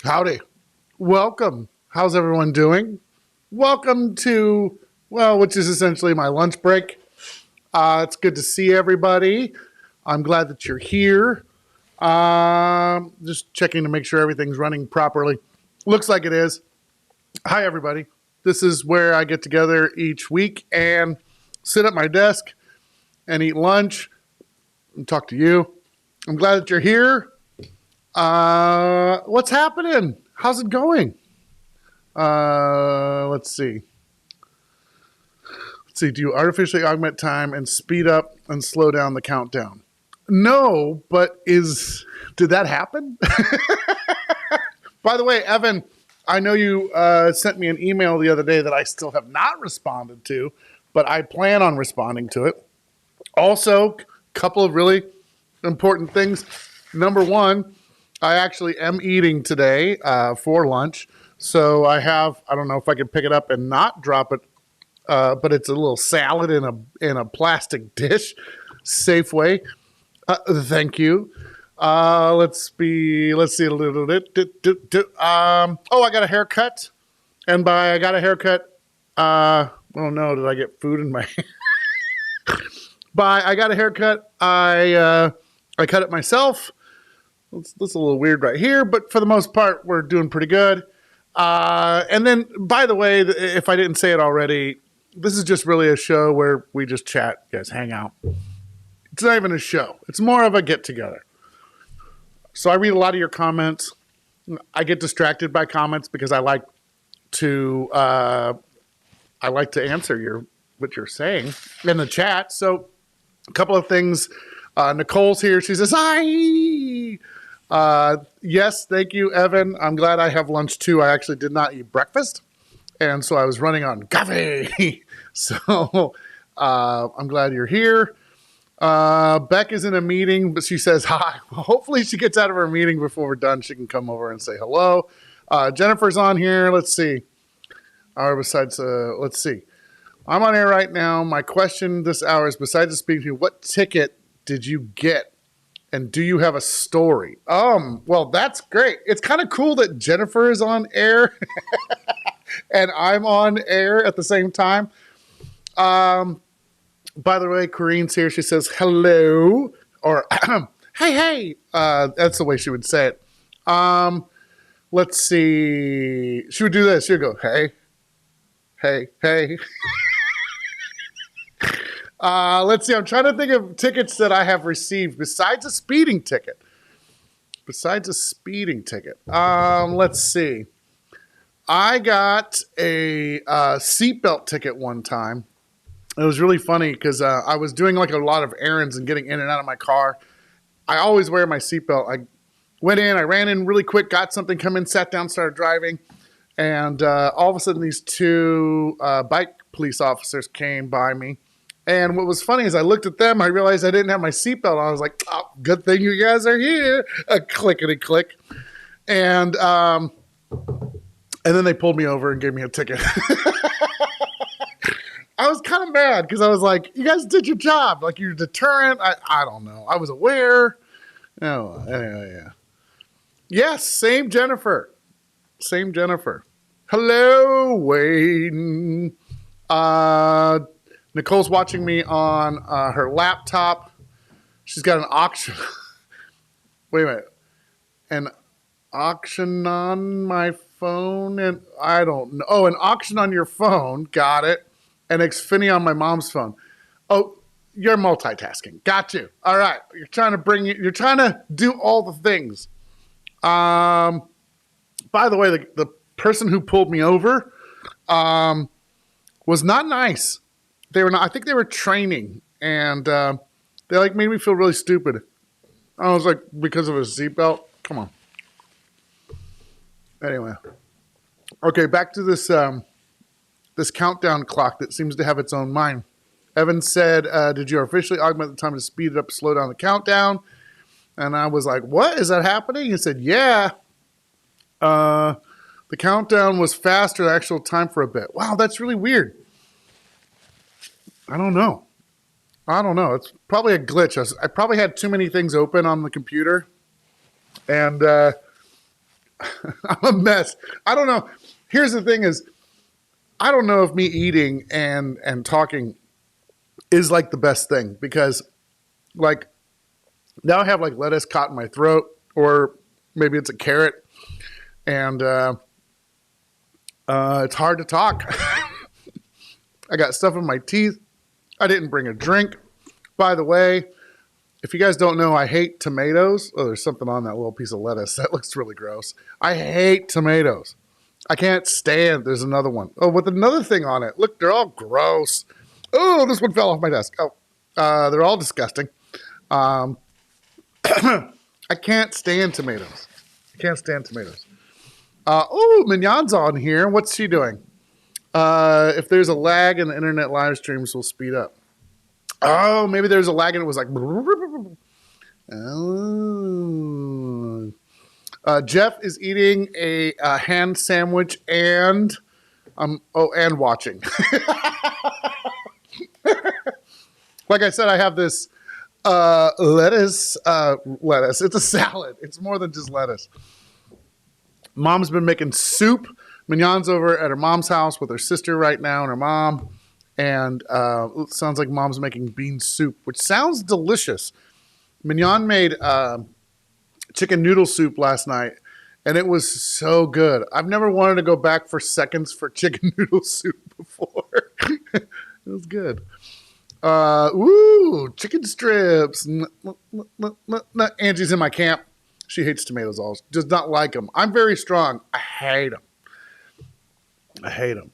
Howdy. Welcome. How's everyone doing? Welcome to, well, which is essentially my lunch break. It's good to see everybody. I'm glad that you're here. Just checking to make sure everything's running properly. Looks like it is. Hi, everybody. This is where I get together each week and sit at my desk and eat lunch and talk to you. I'm glad that you're here. What's happening? How's it going? Let's see. Do you artificially augment time and speed up and slow down the countdown? No, but did that happen? By the way, Evan, I know you sent me an email the other day that I still have not responded to, but I plan on responding to it. Also, a couple of really important things. Number one, I actually am eating today for lunch. So I don't know if I can pick it up and not drop it, but it's a little salad in a plastic dish, Safeway. Thank you. Let's see a little bit. I got a haircut. And by I got a haircut, oh no, did I get food in my By I got a haircut, I cut it myself. That's a little weird right here, but for the most part, we're doing pretty good. And then, by the way, if I didn't say it already, this is just really a show where we just chat, you guys hang out. It's not even a show. It's more of a get-together. So I read a lot of your comments. I get distracted by comments because I like to answer what you're saying in the chat. So a couple of things. Nicole's here. She says, hi. Yes, thank you, Evan. I'm glad I have lunch too. I actually did not eat breakfast, and so I was running on coffee. So I'm glad you're here. Beck is in a meeting, but she says hi. Well, hopefully she gets out of her meeting before we're done. She can come over and say hello. Jennifer's on here. Let's see. Let's see. I'm on air right now. My question this hour is, besides the speaking to you, what ticket did you get? And do you have a story? Well, that's great. It's kind of cool that Jennifer is on air and I'm on air at the same time. By the way, Corinne's here. She says, hello, or hey. That's the way she would say it. Let's see. She would do this. She would go, hey. Let's see. I'm trying to think of tickets that I have received besides a speeding ticket. Let's see. I got a seatbelt ticket one time. It was really funny because I was doing like a lot of errands and getting in and out of my car. I always wear my seatbelt. I went in, I ran in really quick, got something, come in, sat down, started driving. And all of a sudden these two bike police officers came by me. And what was funny is I looked at them, I realized I didn't have my seatbelt on. I was like, oh, good thing you guys are here. A clickety-click. And then they pulled me over and gave me a ticket. I was kind of mad because I was like, you guys did your job. Like, you're deterrent. I don't know. I was aware. Oh, anyway, yeah. Yes, same Jennifer. Hello, Wayne. Nicole's watching me on her laptop. She's got an auction. Wait a minute. An auction on my phone? And I don't know. Oh, an auction on your phone. Got it. And Xfinity on my mom's phone. Oh, you're multitasking. Got you. All right. You're trying to do all the things. By the way, the person who pulled me over was not nice. They were not. I think they were training, and they like made me feel really stupid. I was like, because of a seatbelt. Come on. Anyway, okay, back to this this countdown clock that seems to have its own mind. Evan said, "Did you officially augment the time to speed it up, slow down the countdown?" And I was like, "What is that happening?" He said, "Yeah." The countdown was faster than actual time for a bit. Wow, that's really weird. I don't know. It's probably a glitch. I probably had too many things open on the computer. And I'm a mess. I don't know. Here's the thing is, I don't know if me eating and talking is like the best thing because like now I have like lettuce caught in my throat or maybe it's a carrot and it's hard to talk. I got stuff in my teeth. I didn't bring a drink. By the way, if you guys don't know, I hate tomatoes. Oh, there's something on that little piece of lettuce. That looks really gross. I hate tomatoes. I can't stand. There's another one. Oh, with another thing on it. Look, they're all gross. Oh, this one fell off my desk. Oh, they're all disgusting. I can't stand tomatoes. I can't stand tomatoes. Oh, Mignon's on here. What's she doing? If there's a lag in the internet live streams, we'll speed up. Oh, maybe there's a lag and it was like. Oh. Jeff is eating a ham sandwich and watching. Like I said, I have this lettuce. It's a salad. It's more than just lettuce. Mom's been making soup. Mignon's over at her mom's house with her sister right now and her mom. And it sounds like mom's making bean soup, which sounds delicious. Mignon made chicken noodle soup last night, and it was so good. I've never wanted to go back for seconds for chicken noodle soup before. It was good. Chicken strips. Angie's in my camp. She hates tomatoes. Does not like them. I'm very strong. I hate them.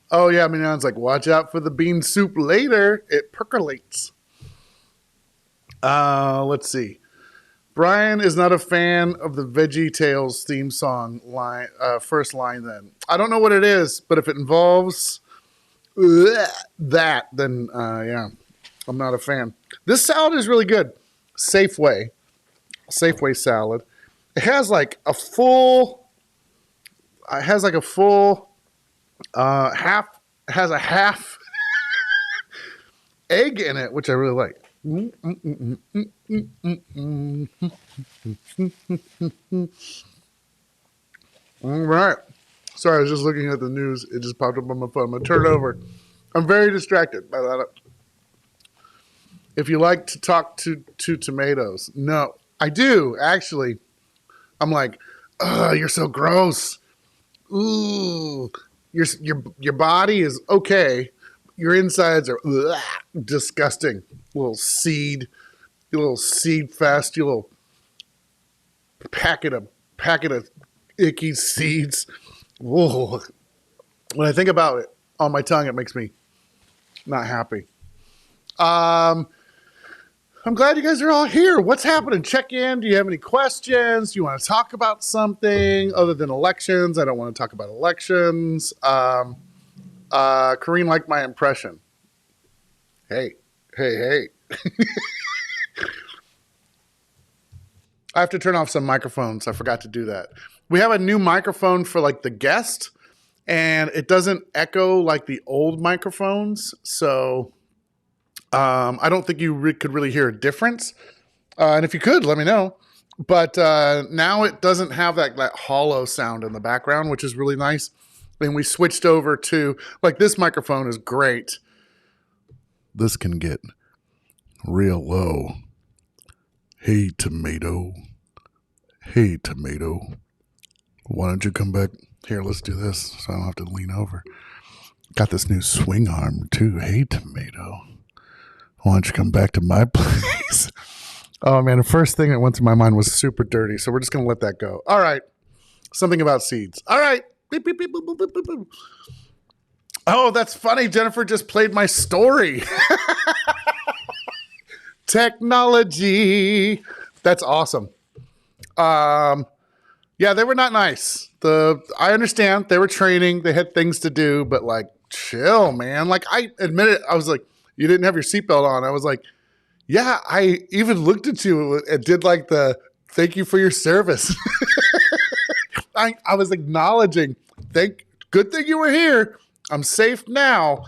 Oh, yeah, Mignon's like, watch out for the bean soup later. It percolates. Let's see. Brian is not a fan of the Veggie Tales theme song line, first line then. I don't know what it is, but if it involves that, then yeah, I'm not a fan. This salad is really good. Safeway salad. It has like a full half egg in it, which I really like. All right. Sorry, I was just looking at the news. It just popped up on my phone. I'm going to turn it over. I'm very distracted by that. If you like to talk to tomatoes. No, I do, actually. I'm like, you're so gross. Ooh. Your body is okay. Your insides are disgusting. Little seed fest. You little packet of icky seeds. Whoa. When I think about it on my tongue, it makes me not happy. I'm glad you guys are all here. What's happening? Check in. Do you have any questions? Do you want to talk about something other than elections? I don't want to talk about elections. Kareen liked my impression. Hey. I have to turn off some microphones. I forgot to do that. We have a new microphone for like the guest, and it doesn't echo like the old microphones. So I don't think you could really hear a difference. And if you could, let me know. But now it doesn't have that hollow sound in the background, which is really nice. And we switched over to, like, this microphone is great. This can get real low. Hey, tomato. Why don't you come back? Here, let's do this so I don't have to lean over. Got this new swing arm, too. Hey, tomato. Why don't you come back to my place? Oh, man, the first thing that went through my mind was super dirty, so we're just going to let that go. All right. Something about seeds. All right. Beep, beep, beep, boop, boop, boop, boop. Oh, that's funny. Jennifer just played my story. Technology. That's awesome. Yeah, they were not nice. I understand they were training. They had things to do, but like, chill, man. Like, I admit it. I was like, you didn't have your seatbelt on. I was like, yeah, I even looked at you and did like the thank you for your service. I was acknowledging, good thing you were here. I'm safe now.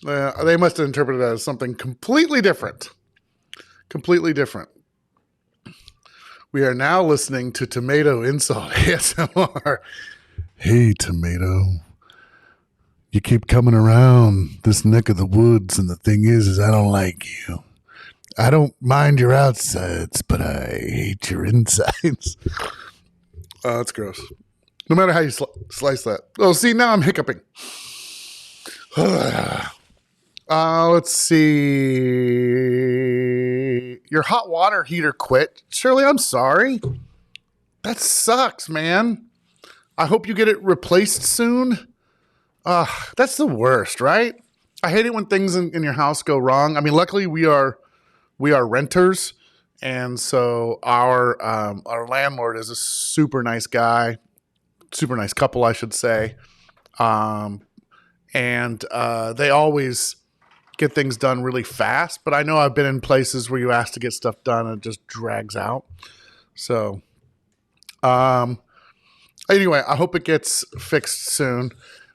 They must have interpreted it as something completely different. We are now listening to Tomato Insult ASMR. Hey, Tomato. You keep coming around this neck of the woods, and the thing is I don't like you. I don't mind your outsides, but I hate your insides. Oh, that's gross. No matter how you slice that. Oh, see, now I'm hiccuping. Let's see. Your hot water heater quit. Shirley, I'm sorry. That sucks, man. I hope you get it replaced soon. That's the worst, right? I hate it when things in your house go wrong. I mean, luckily we are renters, and so our landlord is a super nice guy, super nice couple, I should say. And they always get things done really fast, but I know I've been in places where you ask to get stuff done and it just drags out. So, anyway, I hope it gets fixed soon.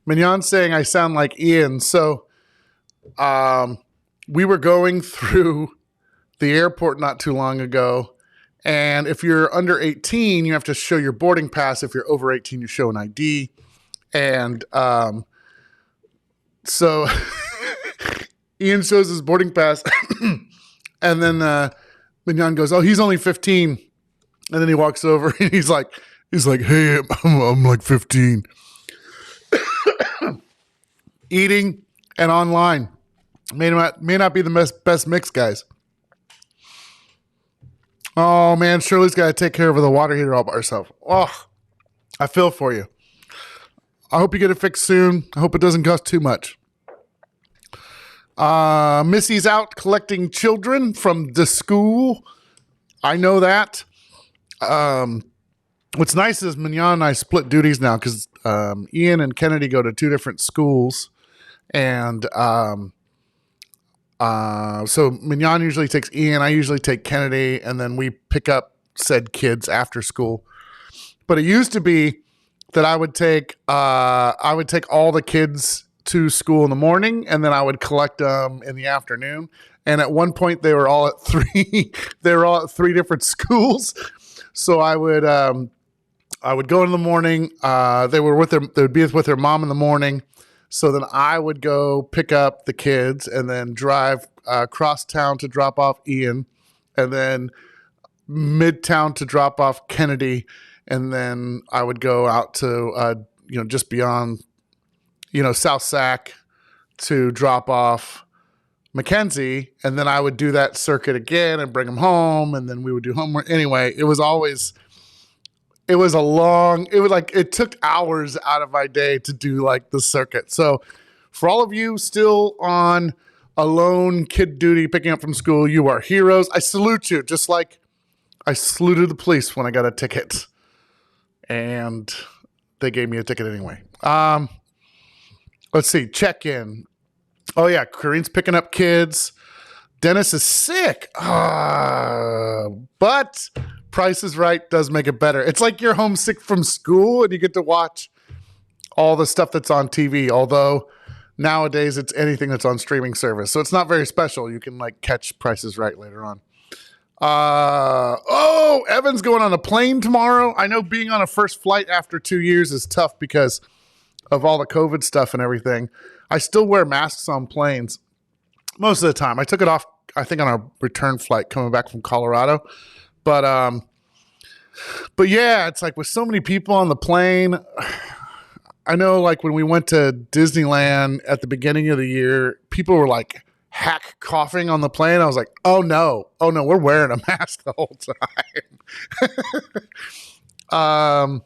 Mignon's saying I sound like Ian. So, we were going through the airport not too long ago, and if you're under 18, you have to show your boarding pass. If you're over 18, you show an ID. And, so Ian shows his boarding pass, and then Mignon goes, "Oh, he's only 15." And then he walks over and he's like, "Hey, I'm like 15." Eating and online may not be the best mix, guys. Oh man, Shirley's got to take care of the water heater all by herself. Oh, I feel for you. I hope you get it fixed soon. I hope it doesn't cost too much. Missy's out collecting children from the school. I know that. What's nice is Mignon and I split duties now because Ian and Kennedy go to two different schools. And so Mignon usually takes Ian. I usually take Kennedy. And then we pick up said kids after school. But it used to be that I would take all the kids to school in the morning, and then I would collect them in the afternoon. And at one point, they were all at three. They were all at three different schools. So I would go in the morning. They would be with their mom in the morning. So then I would go pick up the kids and then drive across town to drop off Ian, and then midtown to drop off Kennedy. And then I would go out to, just beyond, South Sac to drop off Mackenzie. And then I would do that circuit again and bring him home. And then we would do homework. Anyway, it took hours out of my day to do like the circuit. So for all of you still on alone kid duty, picking up from school, you are heroes. I salute you. Just like I saluted the police when I got a ticket. And they gave me a ticket anyway. Let's see. Check in. Oh, yeah. Corinne's picking up kids. Dennis is sick. But Price is Right does make it better. It's like you're homesick from school and you get to watch all the stuff that's on TV. Although nowadays it's anything that's on streaming service. So it's not very special. You can catch Price is Right later on. Evan's going on a plane tomorrow. I know being on a first flight after 2 years is tough because of all the COVID stuff and everything. I still wear masks on planes most of the time. I took it off, I think, on a return flight coming back from Colorado. But yeah, it's like with so many people on the plane, I know when we went to Disneyland at the beginning of the year, people were hack coughing on the plane. I was like, oh no, we're wearing a mask the whole time.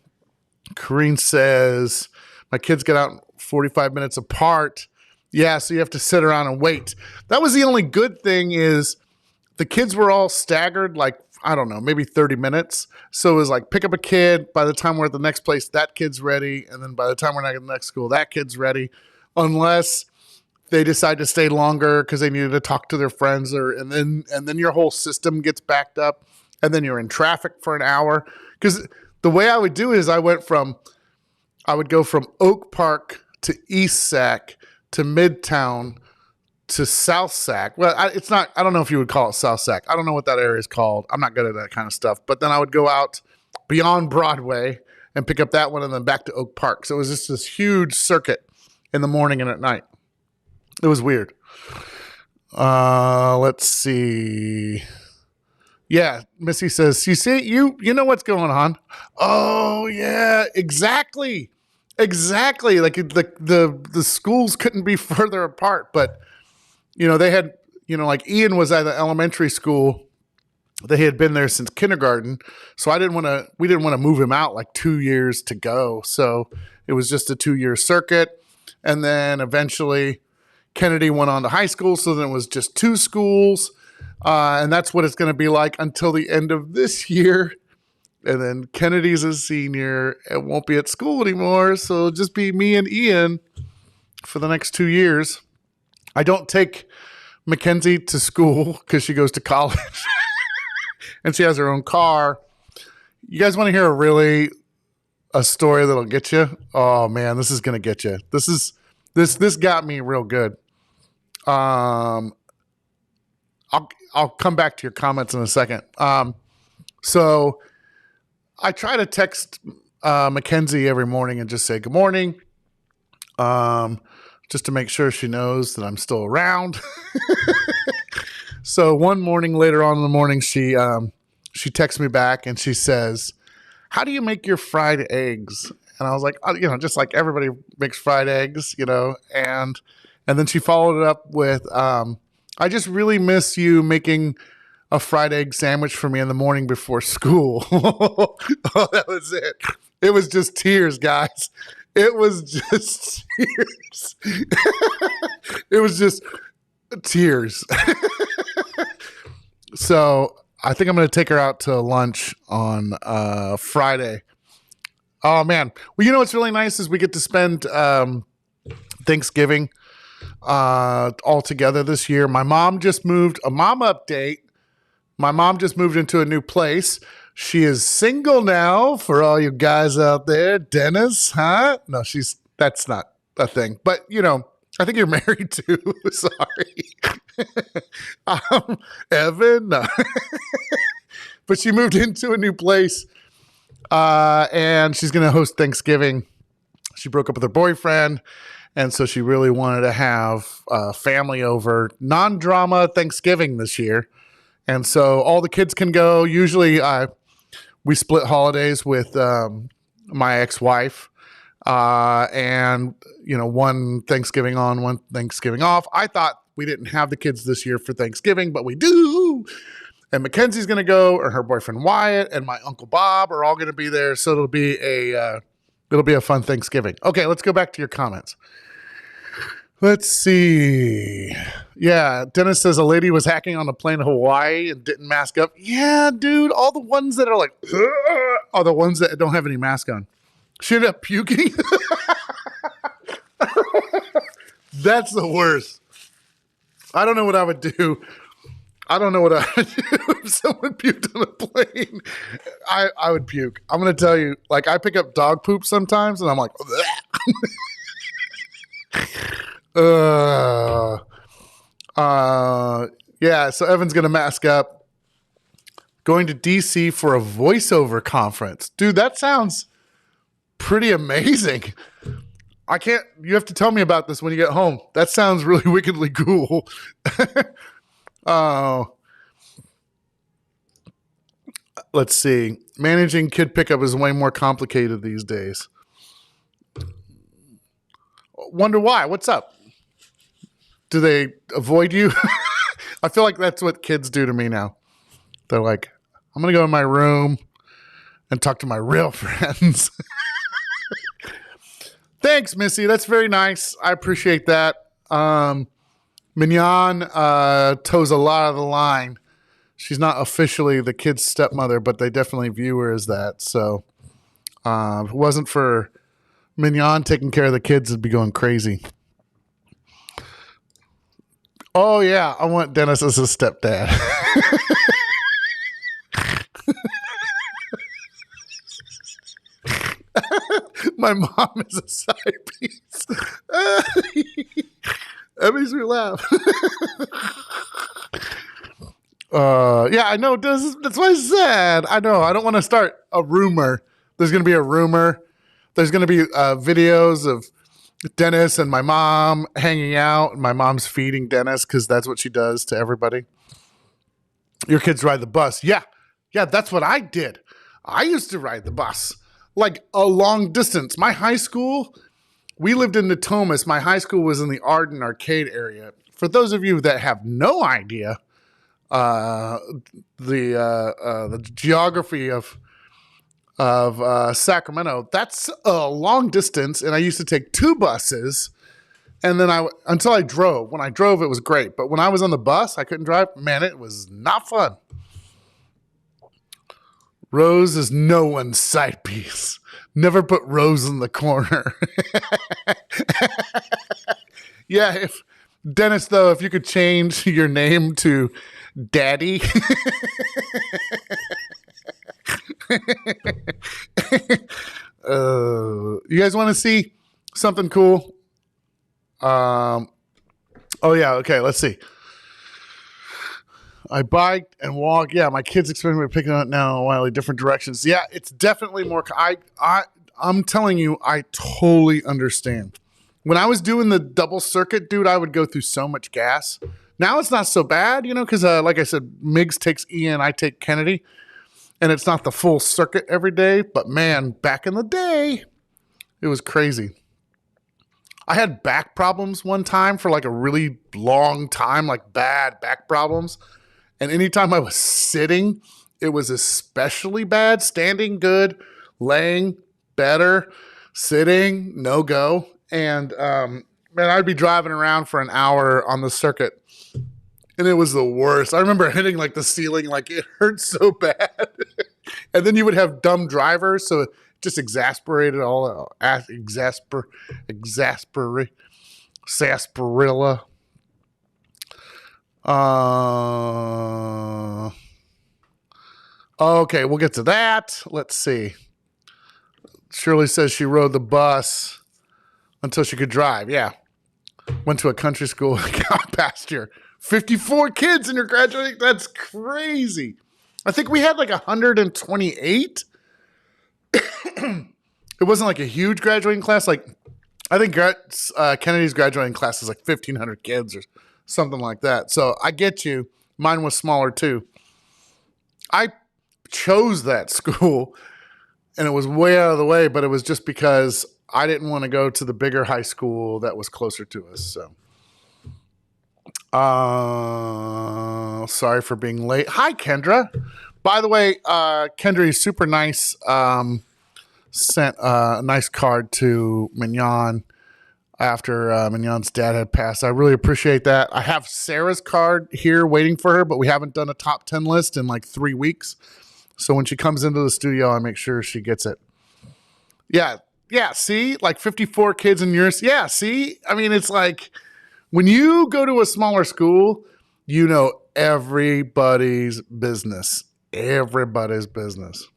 Corrine says, my kids get out 45 minutes apart. Yeah, so you have to sit around and wait. That was the only good thing is the kids were all staggered, I don't know, maybe 30 minutes. So it was pick up a kid. By the time we're at the next place, that kid's ready. And then by the time we're at the next school, that kid's ready. Unless they decide to stay longer because they needed to talk to their friends, and then your whole system gets backed up, and then you're in traffic for an hour. Because the way I would do it is I would go from Oak Park to East Sac to Midtown to South Sac. Well, it's not, I don't know if you would call it South Sac. I don't know what that area is called. I'm not good at that kind of stuff. But then I would go out beyond Broadway and pick up that one and then back to Oak Park. So it was just this huge circuit in the morning and at night. It was weird. Let's see. Yeah, Missy says, you see, you know what's going on. Oh, yeah, exactly. Exactly. Like the schools couldn't be further apart. But, they had, like Ian was at an elementary school. They had been there since kindergarten. So we didn't want to move him out like 2 years to go. So it was just a 2-year circuit. And then eventually Kennedy went on to high school. So then it was just 2 schools. And that's what it's going to be like until the end of this year. And then Kennedy's a senior and won't be at school anymore. So it'll just be me and Ian for the next 2 years. I don't take Mackenzie to school because she goes to college and she has her own car. You guys want to hear a story that'll get you? Oh man, this is going to get you. This got me real good. I'll come back to your comments in a second. So I try to text Mackenzie every morning and just say good morning, just to make sure she knows that I'm still around. So one morning later on in the morning, she texts me back and she says, "How do you make your fried eggs?" And I was like, just like everybody makes fried eggs, and then she followed it up with, "I just really miss you making a fried egg sandwich for me in the morning before school." Oh, that was it. It was just tears, guys. It was just tears. It was just tears. So I think I'm going to take her out to lunch on Friday. Oh, man. Well, what's really nice is we get to spend Thanksgiving all together this year. My mom just moved. A mom update. My mom just moved into a new place. She is single now for all you guys out there. Dennis, huh? No, that's not a thing. But, I think you're married too. Sorry. Evan, no. But she moved into a new place and she's going to host Thanksgiving. She broke up with her boyfriend. And so she really wanted to have family over, non-drama Thanksgiving this year. And so all the kids can go. Usually we split holidays with my ex-wife and, one Thanksgiving on, one Thanksgiving off. I thought we didn't have the kids this year for Thanksgiving, but we do. And Mackenzie's going to go, or her boyfriend Wyatt and my Uncle Bob are all going to be there. So it'll be a fun Thanksgiving. Okay, let's go back to your comments. Let's see. Yeah, Dennis says a lady was hacking on a plane to Hawaii and didn't mask up. Yeah, dude, all the ones that are like, are the ones that don't have any mask on. She ended up puking. That's the worst. I don't know what I would do. If someone puked on a plane. I would puke. I'm going to tell you, like, I pick up dog poop sometimes and I'm like, yeah, so Evan's going to mask up. Going to DC for a voiceover conference. Dude, that sounds pretty amazing. You have to tell me about this when you get home. That sounds really wickedly cool. Let's see. Managing kid pickup is way more complicated these days. Wonder why? What's up? Do they avoid you? I feel like that's what kids do to me now. They're like, I'm going to go in my room and talk to my real friends. Thanks, Missy. That's very nice. I appreciate that. Mignon toes a lot of the line. She's not officially the kid's stepmother, but they definitely view her as that. So if it wasn't for Mignon taking care of the kids, it'd be going crazy. Oh, yeah. I want Dennis as a stepdad. My mom is a side piece. That makes me laugh. Yeah, I know. That's what I said. I know. I don't want to start a rumor. There's going to be a rumor. There's going to be videos of Dennis and my mom hanging out, and my mom's feeding Dennis because that's what she does to everybody. Your kids ride the bus. Yeah, that's what I did. I used to ride the bus, like a long distance. My high school, we lived in Natomas. My high school was in the Arden Arcade area. For those of you that have no idea, the geography of Sacramento, that's a long distance, and I used to take 2 buses, and then until I drove. When I drove, it was great, but when I was on the bus, I couldn't drive. Man, it was not fun. Rose is no one's side piece. Never put Rose in the corner. Yeah, if Dennis, though, if you could change your name to Daddy. You guys want to see something cool? Oh yeah, okay, let's see. I biked and walked. Yeah, my kids expect me to pick it up now in wildly different directions. Yeah, it's definitely more. I'm telling you, I totally understand. When I was doing the double circuit, dude, I would go through so much gas. Now it's not so bad, because like I said, Miggs takes Ian, I take Kennedy, and it's not the full circuit every day. But man, back in the day, it was crazy. I had back problems one time for like a really long time, like bad back problems. And anytime I was sitting, it was especially bad. Standing, good. Laying, better. Sitting, no go. And man, I'd be driving around for an hour on the circuit, and it was the worst. I remember hitting like the ceiling, like it hurt so bad. And then you would have dumb drivers, so it just exasperated all sarsaparilla. Okay, we'll get to that. Let's see. Shirley says she rode the bus until she could drive. Yeah. Went to a country school and got past here. 54 kids in your graduating. That's crazy. I think we had like 128. It wasn't like a huge graduating class. Like, I think Kennedy's graduating class is like 1,500 kids or something like that. So I get you. Mine was smaller too. I chose that school, and it was way out of the way, but it was just because I didn't want to go to the bigger high school that was closer to us. So, sorry for being late. Hi, Kendra. By the way, Kendra is super nice. Sent a nice card to Mignon after Mignon's dad had passed. I really appreciate that. I have Sarah's card here waiting for her, but we haven't done a top 10 list in like 3 weeks. So when she comes into the studio, I make sure she gets it. Yeah, see? Like 54 kids in yours. Yeah, see? I mean, it's like when you go to a smaller school, you know everybody's business. Everybody's business.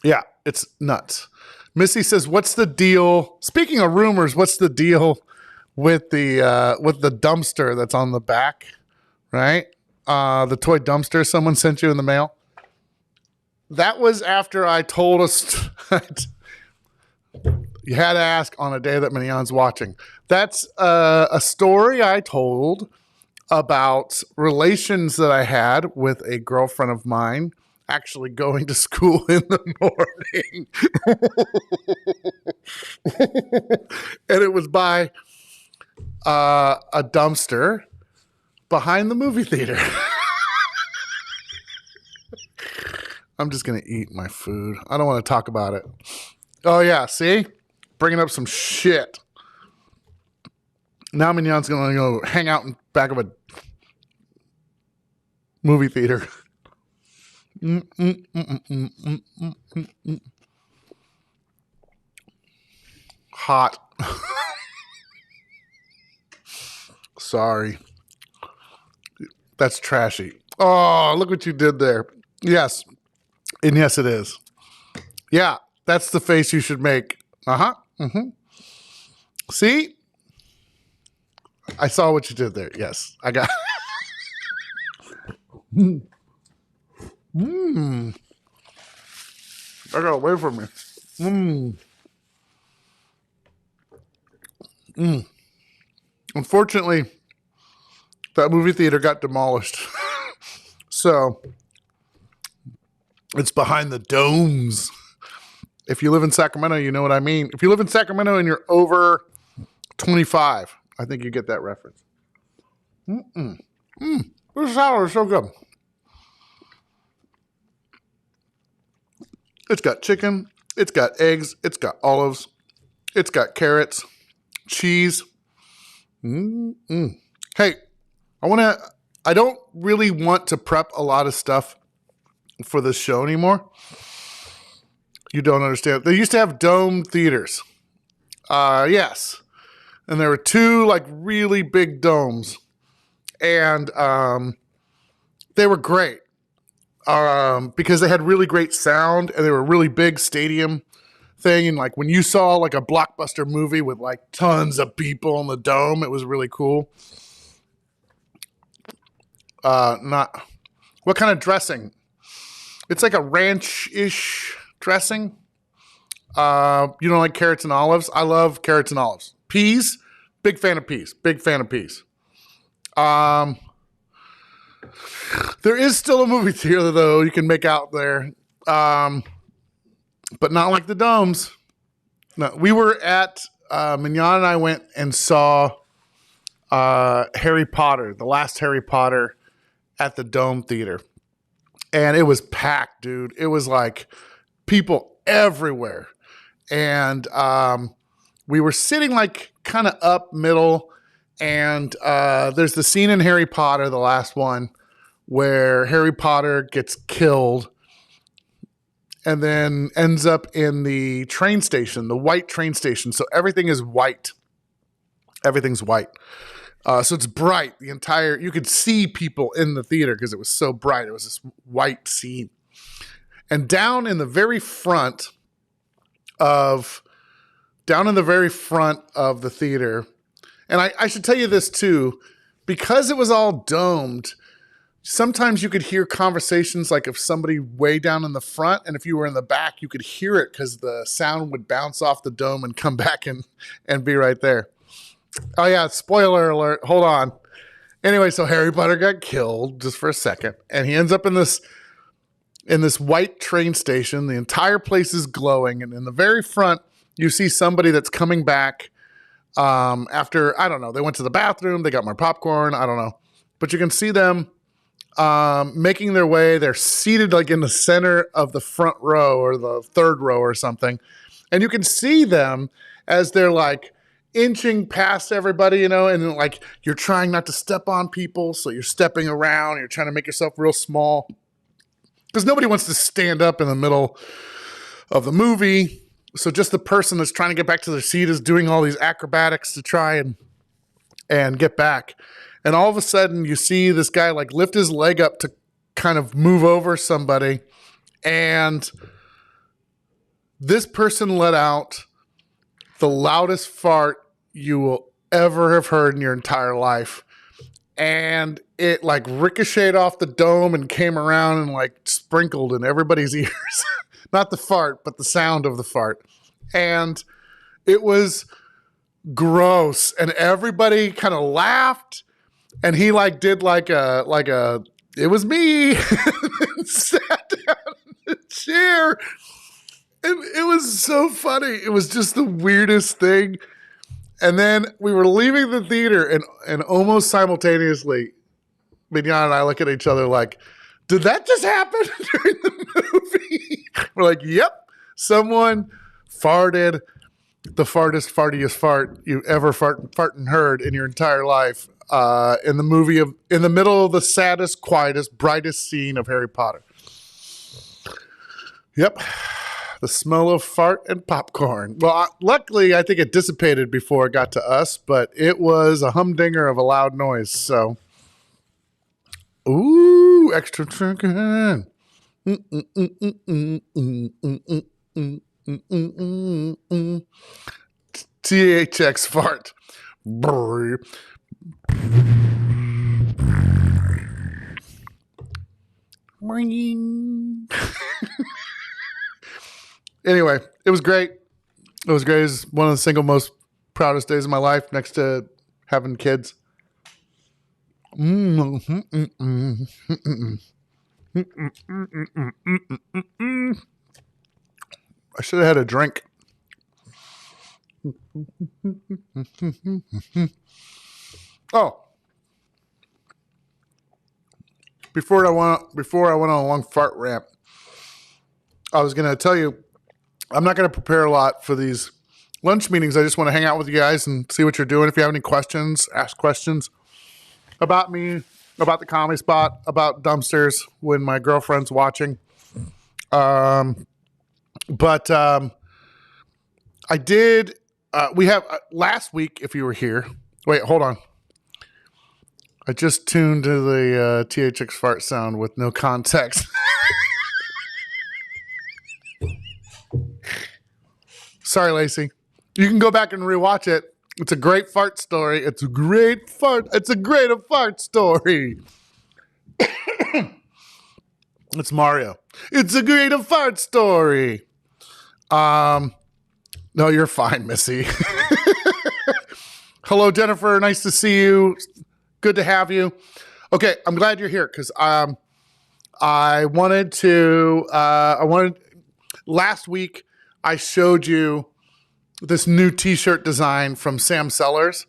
Yeah, it's nuts. Missy says, what's the deal? Speaking of rumors, what's the deal with the dumpster that's on the back, right? The toy dumpster someone sent you in the mail. That was after I told us you had to ask on a day that Mignon's watching. That's a story I told about relations that I had with a girlfriend of mine actually going to school in the morning. And it was by a dumpster behind the movie theater. I'm just going to eat my food. I don't want to talk about it. Oh, yeah. See? Bringing up some shit. Now Mignon's going to go hang out in back of a movie theater. Hot. Sorry. That's trashy. Oh, look what you did there. Yes. And yes, it is. Yeah, that's the face you should make. Uh-huh. Mm-hmm. See? I saw what you did there. Yes, I got. Mmm. I got away from me. Mmm. Mmm. Unfortunately, that movie theater got demolished. So it's behind the domes. If you live in Sacramento, you know what I mean. If you live in Sacramento and you're over 25, I think you get that reference. This salad is so good. It's got chicken. It's got eggs. It's got olives. It's got carrots, cheese. Hey, I don't really want to prep a lot of stuff for this show anymore. You don't understand. They used to have dome theaters. Yes. And there were two like really big domes. And they were great. Because they had really great sound and they were a really big stadium thing. And like when you saw like a blockbuster movie with like tons of people in the dome, it was really cool. What kind of dressing? It's like a ranch-ish dressing. You don't like carrots and olives? I love carrots and olives. Peas, big fan of peas. Big fan of peas. There is still a movie theater, though, you can make out there. But not like the domes. No, we were at, Mignon and I went and saw Harry Potter, the last Harry Potter at the Dome Theater. And it was packed, dude. It was like people everywhere. And we were sitting like kind of up middle. And there's the scene in Harry Potter, the last one, where Harry Potter gets killed and then ends up in the train station, the white train station. So everything is white. Everything's white. So it's bright. You could see people in the theater because it was so bright. It was this white scene. And down in the very front of the theater, and I should tell you this too, because it was all domed, sometimes you could hear conversations like if somebody way down in the front, and if you were in the back, you could hear it because the sound would bounce off the dome and come back and be right there. Oh yeah, spoiler alert. Hold on. Anyway, so Harry Potter got killed just for a second, and he ends up in this white train station. The entire place is glowing, and in the very front, you see somebody that's coming back after, I don't know, they went to the bathroom, they got more popcorn, I don't know. But you can see them making their way. They're seated like in the center of the front row or the third row or something. And you can see them as they're like inching past everybody, and then like you're trying not to step on people. So you're stepping around, you're trying to make yourself real small because nobody wants to stand up in the middle of the movie. So just the person that's trying to get back to their seat is doing all these acrobatics to try and get back. And all of a sudden you see this guy like lift his leg up to kind of move over somebody. And this person let out the loudest fart you will ever have heard in your entire life. And it like ricocheted off the dome and came around and like sprinkled in everybody's ears. Not the fart, but the sound of the fart. And it was gross. And everybody kind of laughed. And he like did like a it was me. And sat down in the chair. And it was so funny. It was just the weirdest thing. And then we were leaving the theater, and almost simultaneously, Mignon and I look at each other like, did that just happen during the movie? We're like, yep. Someone farted the fartiest fart you ever fartin' heard in your entire life in the middle of the saddest, quietest, brightest scene of Harry Potter. Yep. The smell of fart and popcorn. Well, luckily, I think it dissipated before it got to us, but it was a humdinger of a loud noise. So, ooh, extra chicken. THX fart. Anyway, it was great. It was great. It was one of the single most proudest days of my life next to having kids. I should have had a drink. Oh, before I went on a long fart rant, I was going to tell you, I'm not going to prepare a lot for these lunch meetings. I just want to hang out with you guys and see what you're doing. If you have any questions, ask questions about me, about the comedy spot, about dumpsters when my girlfriend's watching. I did, we have last week, if you were here, wait, hold on. I just tuned to the THX fart sound with no context. Sorry, Lacey. You can go back and rewatch it. It's a great fart story. It's a great fart story. It's Mario. It's a great fart story. No, you're fine, Missy. Hello, Jennifer. Nice to see you. Good to have you. Okay, I'm glad you're here because last week I showed you this new t-shirt design from Sam Sellers.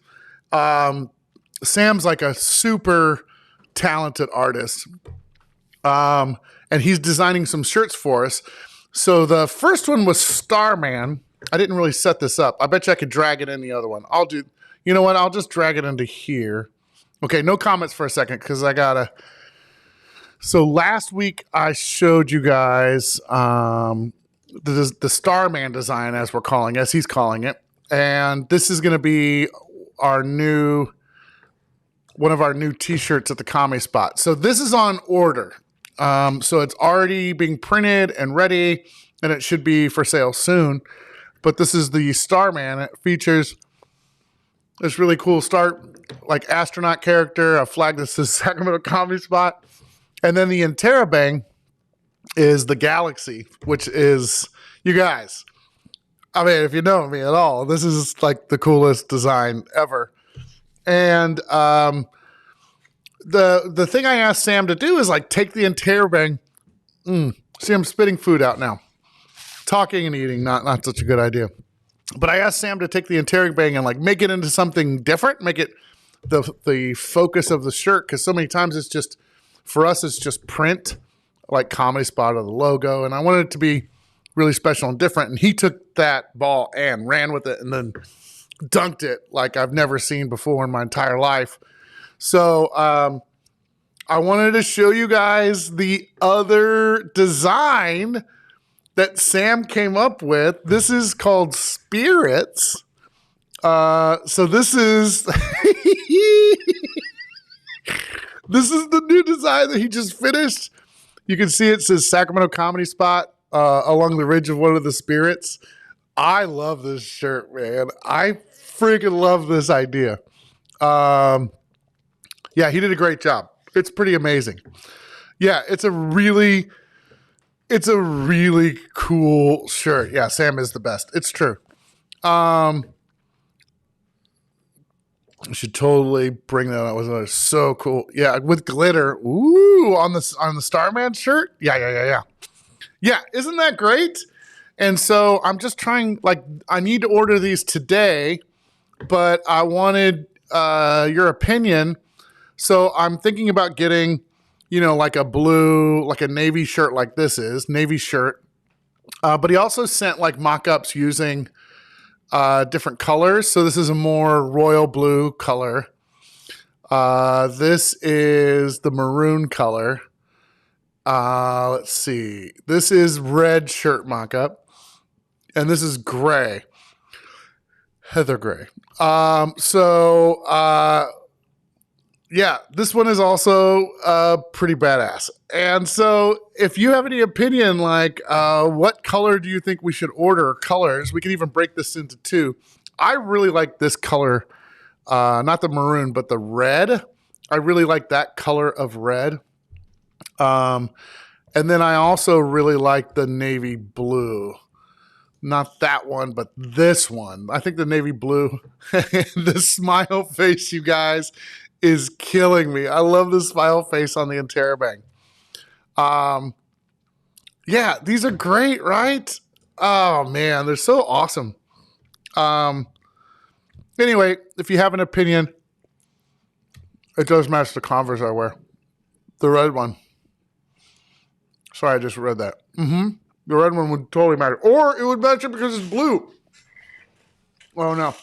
Sam's like a super talented artist. And he's designing some shirts for us. So the first one was Starman. I didn't really set this up. I bet you I could drag it in the other one. You know what? I'll just drag it into here. Okay, no comments for a second because I gotta. So last week I showed you guys the Starman design, as he's calling it, and this is going to be one of our new T-shirts at the Comedy Spot. So this is on order. So it's already being printed and ready, and it should be for sale soon. But this is the Starman. It features this really cool astronaut character, a flag that says Sacramento Comedy Spot. And then the Interrobang is the galaxy, which is, you guys, I mean, if you know me at all, this is like the coolest design ever. And the thing I asked Sam to do is take the Interrobang. See, I'm spitting food out now. Talking and eating, not such a good idea. But I asked Sam to take the Interrobang and make it into something different, make it the focus of the shirt, because so many times it's just, for us, it's just print, like Comedy Spot or the logo, and I wanted it to be really special and different. And he took that ball and ran with it and then dunked it like I've never seen before in my entire life. So I wanted to show you guys the other design that Sam came up with. This is called Spirits. So this is this is the new design that he just finished. You can see it says Sacramento Comedy Spot along the ridge of one of the spirits. I love this shirt, man. I freaking love this idea. Yeah, he did a great job. It's pretty amazing. Yeah, it's a really cool shirt. Yeah, Sam is the best. It's true. I should totally bring that up. It was so cool. Yeah, with glitter. Ooh, on the Starman shirt. Yeah. Yeah, isn't that great? And so I'm just trying, I need to order these today, but I wanted your opinion. So I'm thinking about getting, a blue, a navy shirt like this is, navy shirt. But he also sent mock-ups using different colors. So this is a more royal blue color. This is the maroon color. Let's see. This is red shirt mock-up. And this is gray. Heather gray. Yeah, this one is also pretty badass. And so if you have any opinion, what color do you think we should order? Colors, we can even break this into two. I really like this color Not the maroon, but the red. I really like that color of red. And then I also really like the navy blue. Not that one, but this one. I think the navy blue, the smile face, you guys, is killing me. I love the smile face on the Interrobang. Yeah, these are great, right? Oh, man, they're so awesome. Anyway, if you have an opinion, it does match the Converse I wear. The red one. Sorry, I just read that. The red one would totally matter. Or it would match it because it's blue. Oh, no.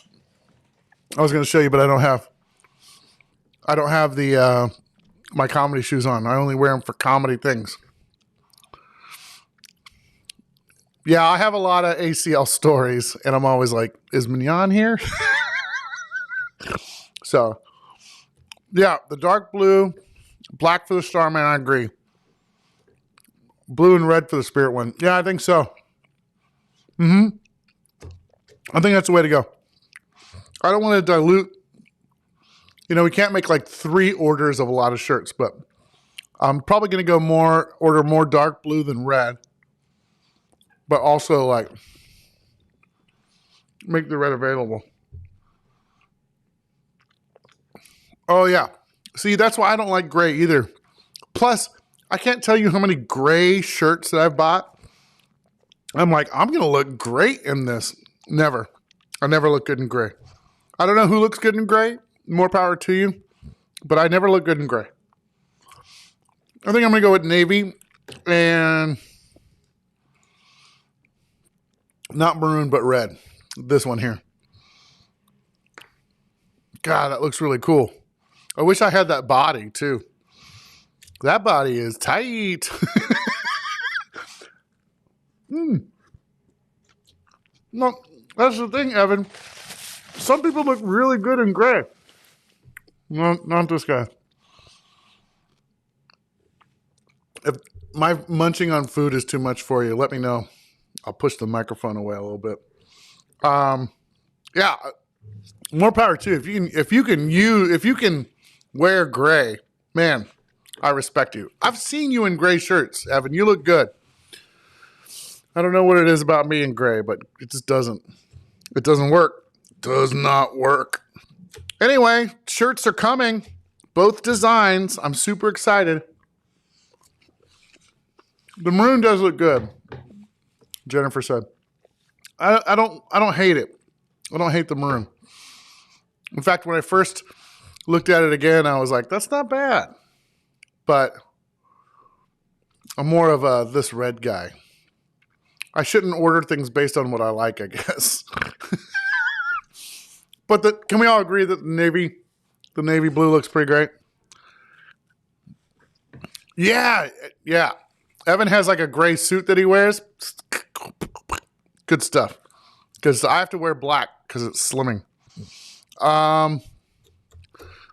I was going to show you, but I don't have the my comedy shoes on. I only wear them for comedy things. Yeah, I have a lot of ACL stories, and I'm always like, is Mignon here? So, yeah, the dark blue, black for the Starman, I agree. Blue and red for the Spirit one. Yeah, I think so. I think that's the way to go. I don't want to dilute. We can't make like 3 orders of a lot of shirts, but I'm probably going to order more dark blue than red, but also like make the red available. Oh, yeah. See, that's why I don't like gray either. Plus, I can't tell you how many gray shirts that I've bought. I'm like, I'm going to look great in this. Never. I never look good in gray. I don't know who looks good in gray. More power to you. But I never look good in gray. I think I'm going to go with navy and not maroon, but red. This one here. God, that looks really cool. I wish I had that body too. That body is tight. No, that's the thing, Evan. Some people look really good in gray. No, not this guy. If my munching on food is too much for you, let me know. I'll push the microphone away a little bit. Yeah, more power too. If you can wear gray, man, I respect you. I've seen you in gray shirts, Evan. You look good. I don't know what it is about me in gray, but it just doesn't. It doesn't work. Does not work. Anyway, shirts are coming. Both designs. I'm super excited. The maroon does look good, Jennifer said. I don't hate it. I don't hate the maroon. In fact, when I first looked at it again, I was like, that's not bad. But I'm more of a this red guy. I shouldn't order things based on what I like, I guess. But can we all agree that the navy blue looks pretty great? Yeah. Evan has like a gray suit that he wears. Good stuff. Because I have to wear black because it's slimming.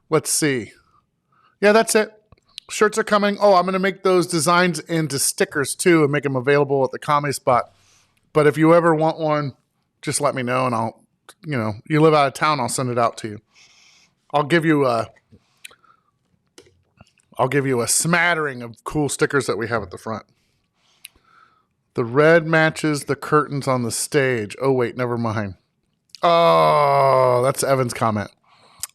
Let's see. Yeah, that's it. Shirts are coming. Oh, I'm going to make those designs into stickers too and make them available at the comedy spot. But if you ever want one, just let me know and I'll, you live out of town, I'll send it out to you. I'll give you a smattering of cool stickers that we have at the front. The red matches the curtains on the stage. Oh, wait, never mind. Oh, that's Evan's comment.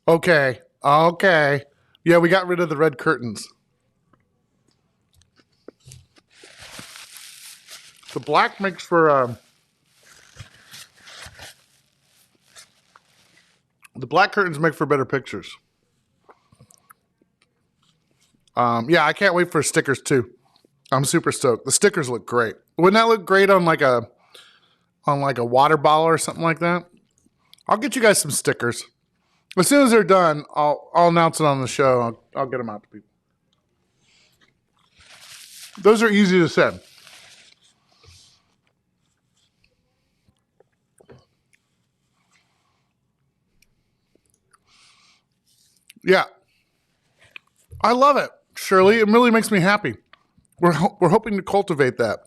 Okay. Yeah, we got rid of the red curtains. The black makes for the black curtains make for better pictures. Yeah, I can't wait for stickers too. I'm super stoked. The stickers look great. Wouldn't that look great on like a water bottle or something like that? I'll get you guys some stickers. As soon as they're done, I'll announce it on the show. I'll get them out to people. Those are easy to send. Yeah. I love it, Shirley. It really makes me happy. We're hoping to cultivate that.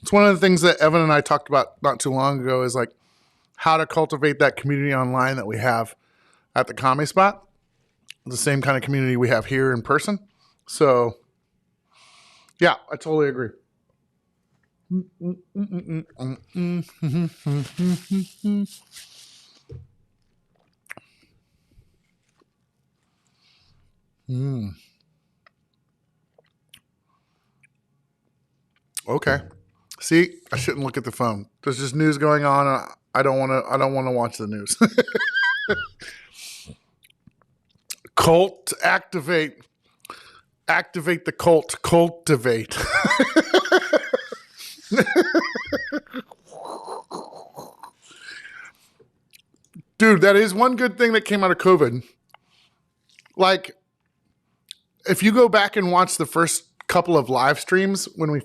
It's one of the things that Evan and I talked about not too long ago is like how to cultivate that community online that we have. at the Comedy Spot. The same kind of community we have here in person. So, yeah, I totally agree. Okay. See, I shouldn't look at the phone. There's just news going on. And I don't want to watch the news. Cult activate. Activate the cult. Cultivate. Dude, that is one good thing that came out of COVID. Like, if you go back and watch the first couple of live streams when we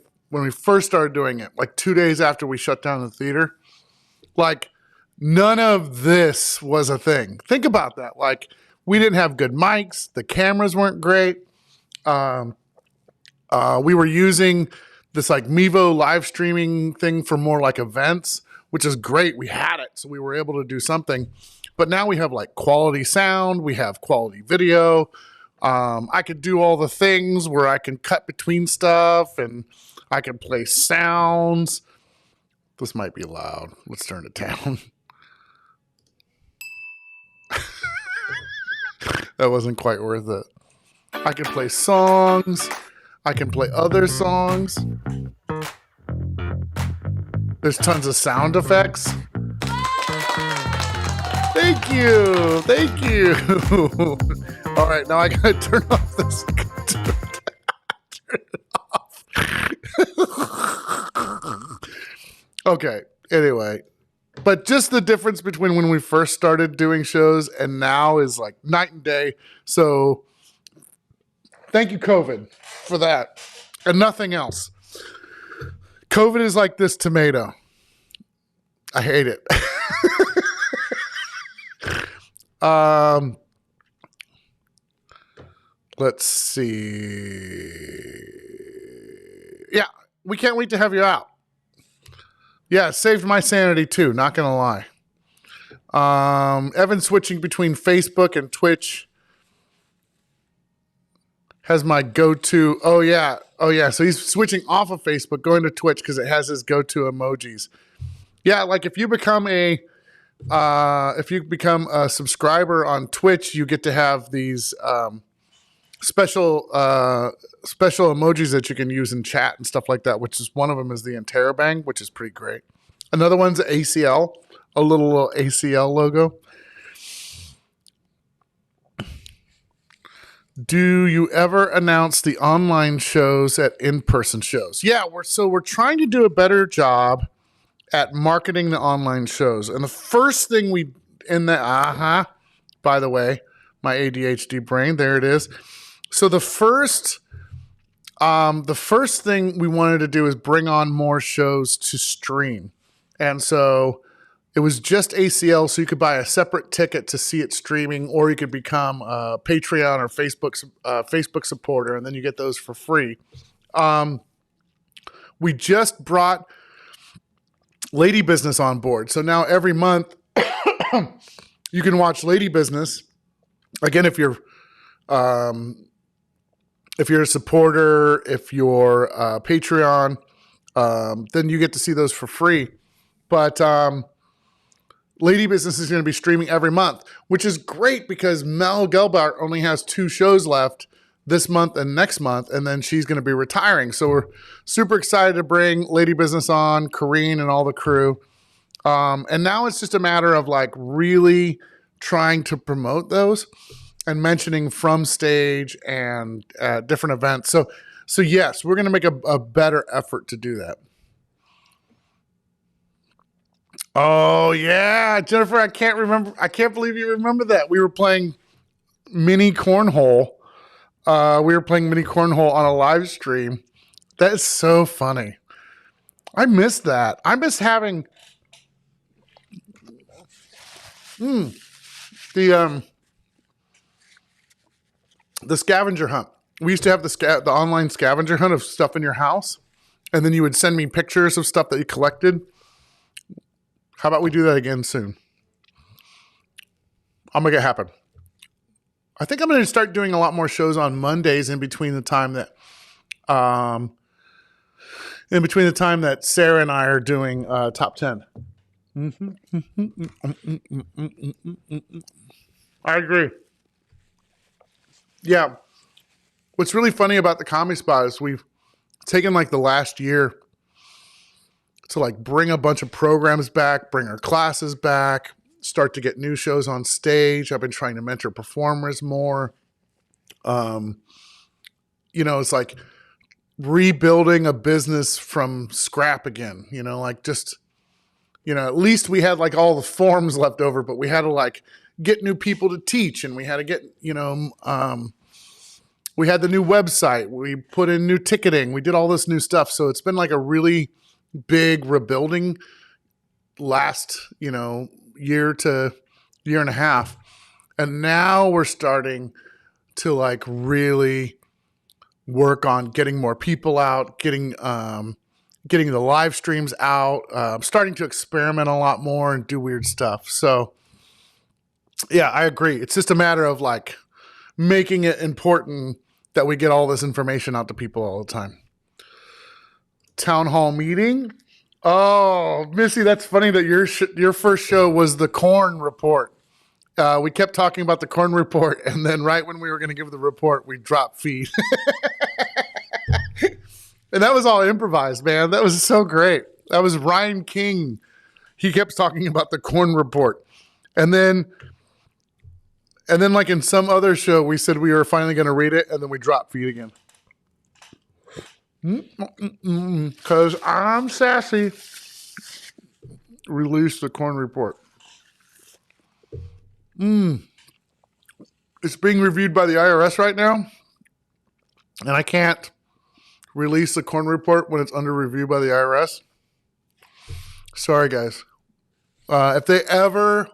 first started doing it, like 2 days after we shut down the theater, like none of this was a thing. Think about that. Like, we didn't have good mics. The cameras weren't great. We were using this like Mevo live streaming thing for more like events, which is great. We had it, so we were able to do something. But now we have like quality sound. We have quality video. I could do all the things where I can cut between stuff and I can play sounds. This might be loud. Let's turn it down. That wasn't quite worth it. I can play songs. I can play other songs. There's tons of sound effects. Thank you. Thank you. All right, now I gotta turn off this. Turn it off. Okay, anyway. But just the difference between when we first started doing shows and now is like night and day. So thank you, COVID, for that. And nothing else. COVID is like this tomato. I hate it. Let's see. Yeah, we can't wait to have you out. Yeah, it saved my sanity too, not going to lie. Evan switching between Facebook and Twitch has my go-to. Oh, yeah. So he's switching off of Facebook, going to Twitch because it has his go-to emojis. Yeah, like if you become a subscriber on Twitch, you get to have these special emojis that you can use in chat and stuff like that, which is one of them is the interrobang, which is pretty great. Another one's ACL, a little ACL logo. Do you ever announce the online shows at in-person shows? Yeah, we're trying to do a better job at marketing the online shows. And the first thing by the way, my ADHD brain, there it is. So the first thing we wanted to do is bring on more shows to stream. And so it was just ACL, so you could buy a separate ticket to see it streaming, or you could become a Patreon or Facebook supporter, and then you get those for free. We just brought Lady Business on board. So now every month you can watch Lady Business. Again, if you're a supporter, if you're a Patreon, then you get to see those for free. But Lady Business is going to be streaming every month, which is great because Mel Gelbart only has 2 shows left this month and next month, and then she's going to be retiring. So we're super excited to bring Lady Business on, Corrine and all the crew. And now it's just a matter of like really trying to promote those and mentioning from stage and different events. So yes, we're going to make a better effort to do that. Oh yeah, Jennifer, I can't believe you remember that. We were playing mini cornhole. On a live stream. That is so funny. I miss that. I miss having the scavenger hunt. We used to have the online scavenger hunt of stuff in your house, and then you would send me pictures of stuff that you collected. How about we do that again soon? I'll make it happen. I think I'm going to start doing a lot more shows on Mondays in between the time that Sarah and I are doing top 10. I agree. Yeah. What's really funny about the Comedy Spot is we've taken like the last year to like bring a bunch of programs back, bring our classes back, start to get new shows on stage. I've been trying to mentor performers more. It's like rebuilding a business from scrap again, like just, at least we had like all the forms left over, but we had to like get new people to teach, and we had to get, we had the new website, we put in new ticketing, we did all this new stuff. So it's been like a really big rebuilding last, year to year and a half. And now we're starting to like really work on getting more people out, getting the live streams out, starting to experiment a lot more and do weird stuff. So yeah, I agree. It's just a matter of like making it important that we get all this information out to people all the time. Town hall meeting. Oh, Missy, that's funny that your first show was the corn report. We kept talking about the corn report, and then right when we were going to give the report, we dropped feed. And that was all improvised, man. That was so great. That was Ryan King. He kept talking about the corn report. And then like in some other show, we said we were finally going to read it, and then we dropped feed again. Because I'm sassy. Release the corn report. It's being reviewed by the IRS right now, and I can't release the corn report when it's under review by the IRS. Sorry, guys. If they ever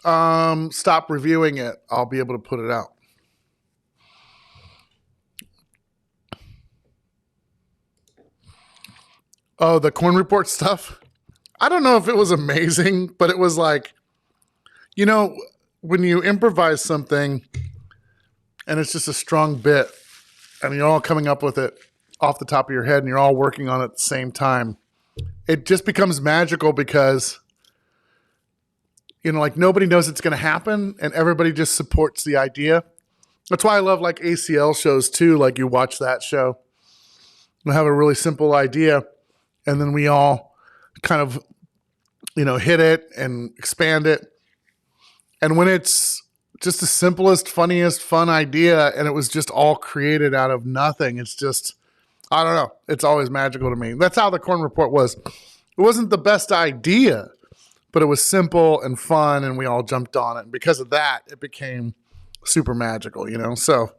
stop reviewing it, I'll be able to put it out. Oh, the corn report stuff? I don't know if it was amazing, but it was like, when you improvise something and it's just a strong bit and you're all coming up with it off the top of your head and you're all working on it at the same time, it just becomes magical because, like nobody knows it's going to happen and everybody just supports the idea. That's why I love like ACL shows too. Like you watch that show, you have a really simple idea and then we all kind of, hit it and expand it. And when it's just the simplest, funniest, fun idea and it was just all created out of nothing, it's just, I don't know. It's always magical to me. That's how the corn report was. It wasn't the best idea, but it was simple and fun and we all jumped on it. And because of that, it became super magical, So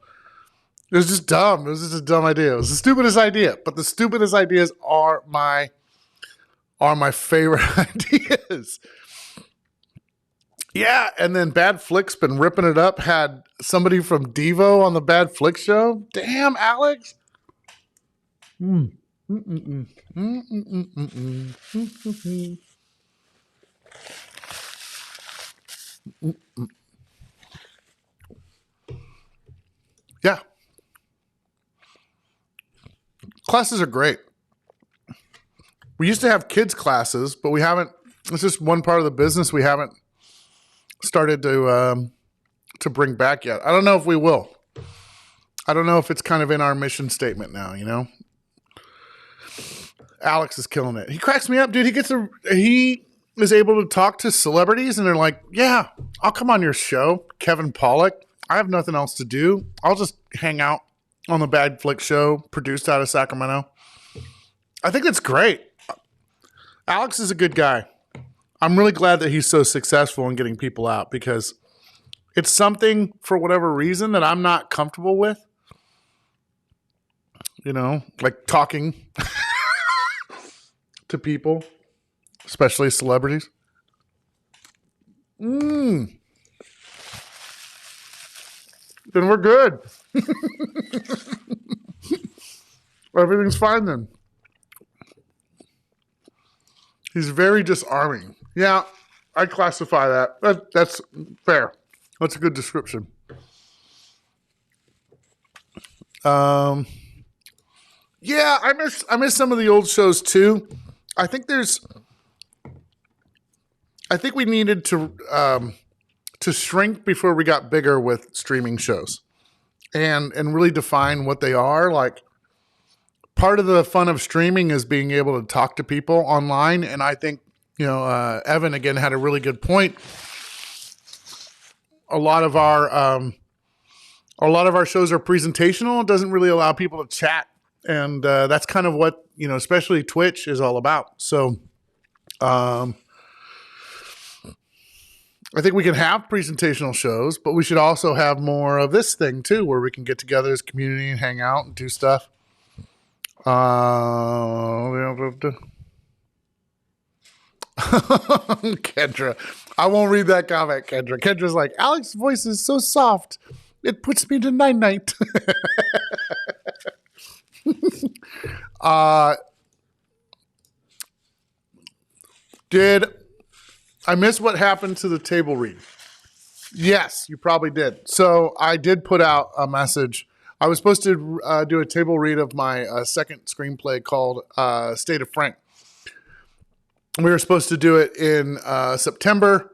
it was just dumb. It was just a dumb idea. It was the stupidest idea, but the stupidest ideas are my favorite ideas. Yeah, and then Bad Flick's been ripping it up. Had somebody from Devo on the Bad Flick show. Damn, Alex. Yeah. Classes are great. We used to have kids classes, but we haven't. It's just one part of the business we haven't started to bring back yet. I don't know if we will. I don't know if it's kind of in our mission statement now, Alex is killing it. He cracks me up, dude. He is able to talk to celebrities and they're like, yeah, I'll come on your show. Kevin Pollak. I have nothing else to do. I'll just hang out on the Bad Flick show produced out of Sacramento. I think that's great. Alex is a good guy. I'm really glad that he's so successful in getting people out because it's something for whatever reason that I'm not comfortable with. Like talking to people, especially celebrities. Then we're good. Everything's fine then. He's very disarming. Yeah, I'd classify that. That's fair. That's a good description. Yeah, I miss some of the old shows too. I think we needed to shrink before we got bigger with streaming shows, and really define what they are. Like, part of the fun of streaming is being able to talk to people online, and I think Evan again had a really good point. A lot of our shows are presentational. It doesn't really allow people to chat, and that's kind of what especially Twitch is all about. So, I think we can have presentational shows, but we should also have more of this thing too, where we can get together as a community and hang out and do stuff. Kendra, I won't read that comment, Kendra. Kendra's like, Alex's voice is so soft, it puts me to night. Did I miss what happened to the table read? Yes, you probably did. So I did put out a message. I was supposed to do a table read of my second screenplay called State of Frank. We were supposed to do it in September.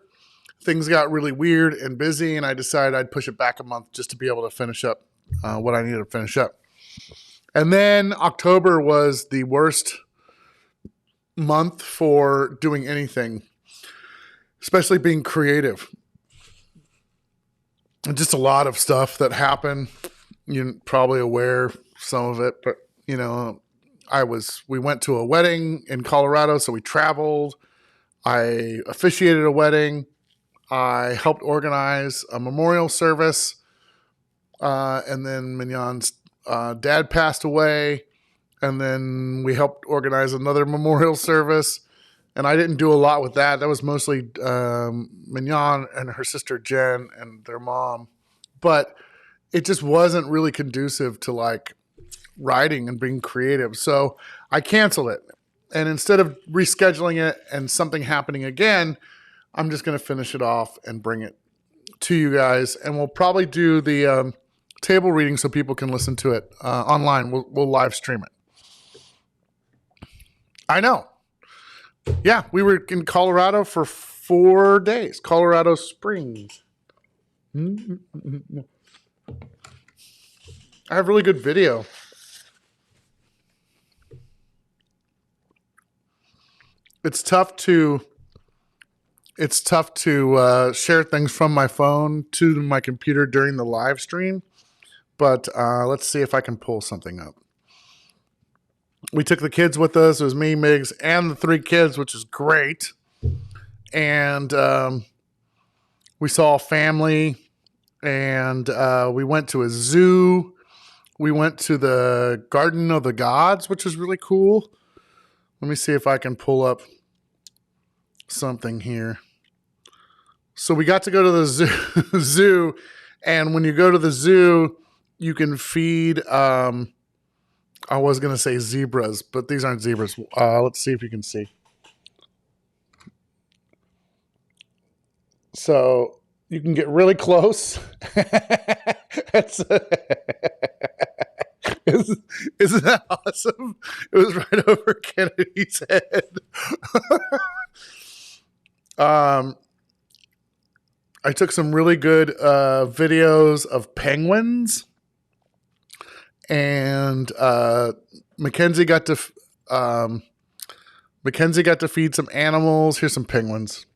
Things got really weird and busy, and I decided I'd push it back a month just to be able to finish up what I needed to finish up. And then October was the worst month for doing anything, especially being creative. And just a lot of stuff that happened. You're probably aware of some of it, but we went to a wedding in Colorado, so we traveled. I officiated a wedding. I helped organize a memorial service. And then Mignon's dad passed away. And then we helped organize another memorial service. And I didn't do a lot with that. That was mostly Mignon and her sister Jen and their mom. But it just wasn't really conducive to like writing and being creative. So I canceled it. And instead of rescheduling it and something happening again, I'm just going to finish it off and bring it to you guys. And we'll probably do the table reading so people can listen to it online. We'll live stream it. I know. Yeah, we were in Colorado for 4 days. Colorado Springs. I have really good video. It's tough to share things from my phone to my computer during the live stream, but let's see if I can pull something up. We took the kids with us. It was me, Miggs, and the 3 kids, which is great. And we saw a family, and we went to a zoo. We went to the Garden of the Gods, which is really cool. Let me see if I can pull up something here. So we got to go to the zoo, and when you go to the zoo, you can feed, I was going to say zebras, but these aren't zebras. Let's see if you can see. So you can get really close. Isn't that awesome? It was right over Kennedy's head. I took some really good videos of penguins, and Mackenzie got to feed some animals. Here's some penguins.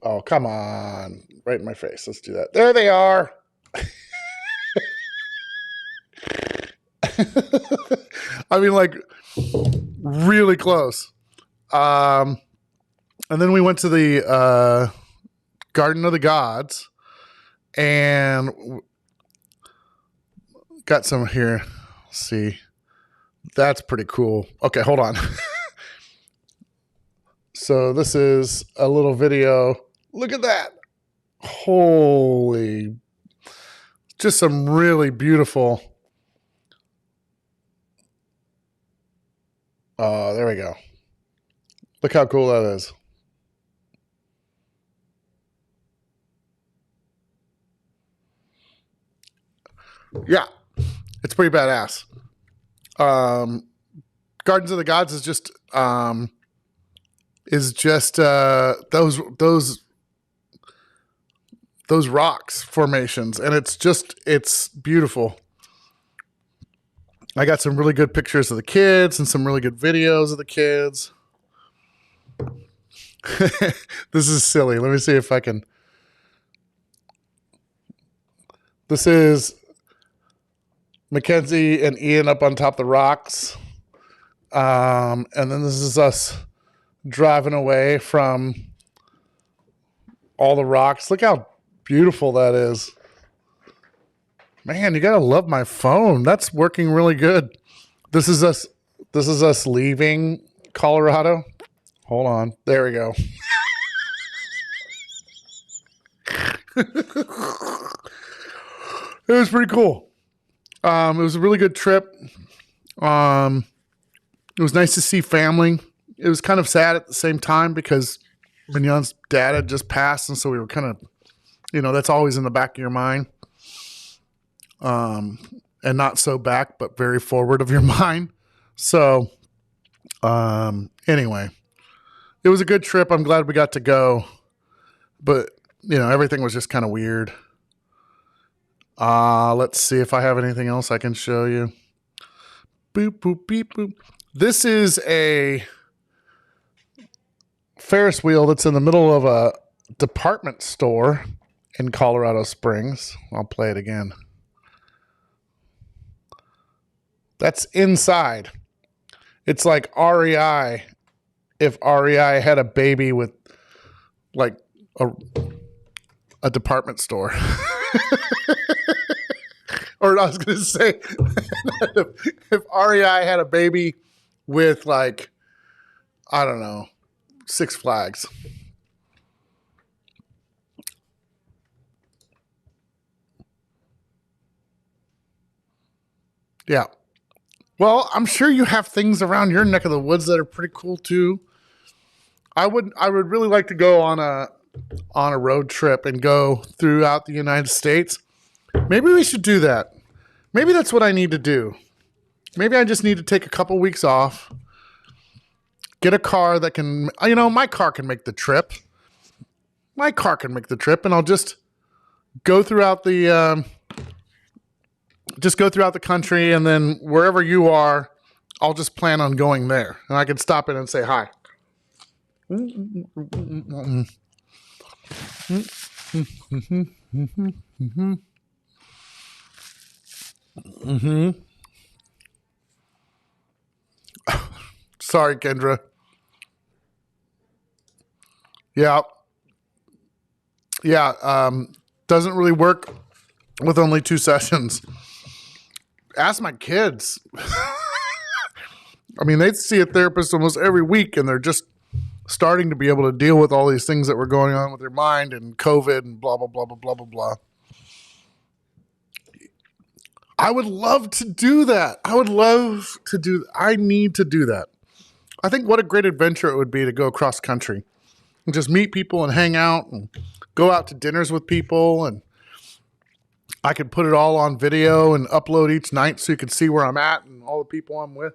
Oh, come on. Right in my face. Let's do that. There they are. I mean, like, really close. And then we went to the Garden of the Gods and got some here. Let's see. That's pretty cool. Okay, hold on. So this is a little video. Look at that. Holy. Just some really beautiful. Oh, there we go. Look how cool that is. Yeah, it's pretty badass. Gardens of the Gods is just those rocks formations, and it's beautiful. I got some really good pictures of the kids and some really good videos of the kids. This is silly. Let me see if I can. This is Mackenzie and Ian up on top of the rocks. And then this is us driving away from all the rocks. Look how beautiful that is. Man, you gotta love my phone. That's working really good. This is us leaving Colorado. Hold on. There we go. It was pretty cool. It was a really good trip. It was nice to see family. It was kind of sad at the same time because Mignon's dad had just passed, and so we were kind of, that's always in the back of your mind. And not so back, but very forward of your mind. So, anyway, it was a good trip. I'm glad we got to go, but everything was just kind of weird. Let's see if I have anything else I can show you. Boop, boop, beep, boop. This is a Ferris wheel that's in the middle of a department store in Colorado Springs. I'll play it again. That's inside. It's like REI. If REI had a baby with like a department store. Or I was going to say, if REI had a baby with like, I don't know, Six Flags. Yeah. Well, I'm sure you have things around your neck of the woods that are pretty cool too. I would really like to go on a road trip and go throughout the United States. Maybe we should do that. Maybe that's what I need to do. Maybe I just need to take a couple weeks off, get a car that can, my car can make the trip. My car can make the trip, and I'll just go throughout the country, and then wherever you are, I'll just plan on going there, and I can stop in and say hi. Sorry, Kendra. Yeah. Doesn't really work with only 2 sessions. Ask my kids. I mean, they see a therapist almost every week, and they're just starting to be able to deal with all these things that were going on with their mind and COVID and blah, blah, blah, blah, blah, blah, blah. I would love to do that. I need to do that. I think what a great adventure it would be to go across country and just meet people and hang out and go out to dinners with people. And I could put it all on video and upload each night so you could see where I'm at and all the people I'm with.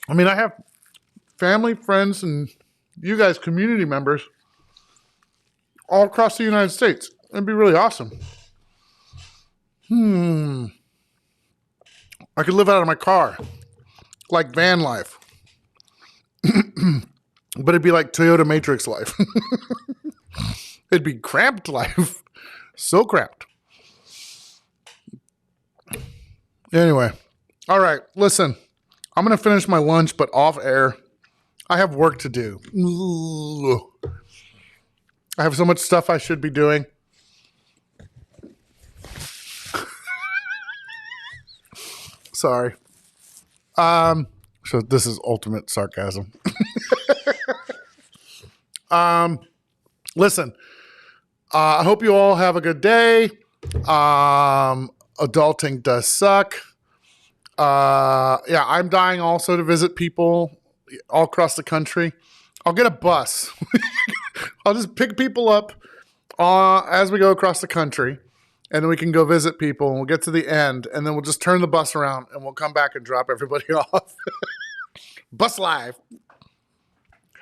I mean, I have family, friends, and you guys, community members, all across the United States. It'd be really awesome. I could live out of my car, like van life. But it'd be like Toyota Matrix life. It'd be cramped life. So cramped. Anyway. All right. Listen, I'm going to finish my lunch, but off air. I have work to do. I have so much stuff I should be doing. Sorry. So this is ultimate sarcasm. Listen, I hope you all have a good day. Adulting does suck. Yeah, I'm dying also to visit people all across the country. I'll get a bus. I'll just pick people up as we go across the country, and then we can go visit people, and we'll get to the end, and then we'll just turn the bus around, and we'll come back and drop everybody off. Bus live.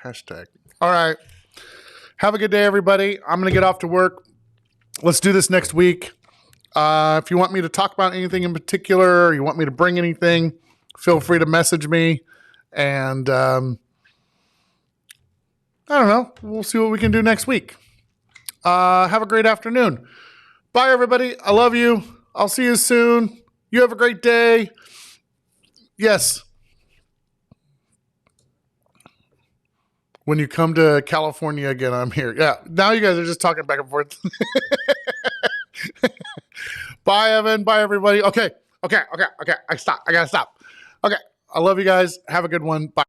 Hashtag. All right. Have a good day, everybody. I'm going to get off to work. Let's do this next week. If you want me to talk about anything in particular, or you want me to bring anything, feel free to message me. And I don't know. We'll see what we can do next week. Have a great afternoon. Bye, everybody. I love you. I'll see you soon. You have a great day. Yes. When you come to California again, I'm here. Yeah. Now you guys are just talking back and forth. Bye, Evan. Bye, everybody. Okay. I gotta stop. Okay. I love you guys. Have a good one. Bye.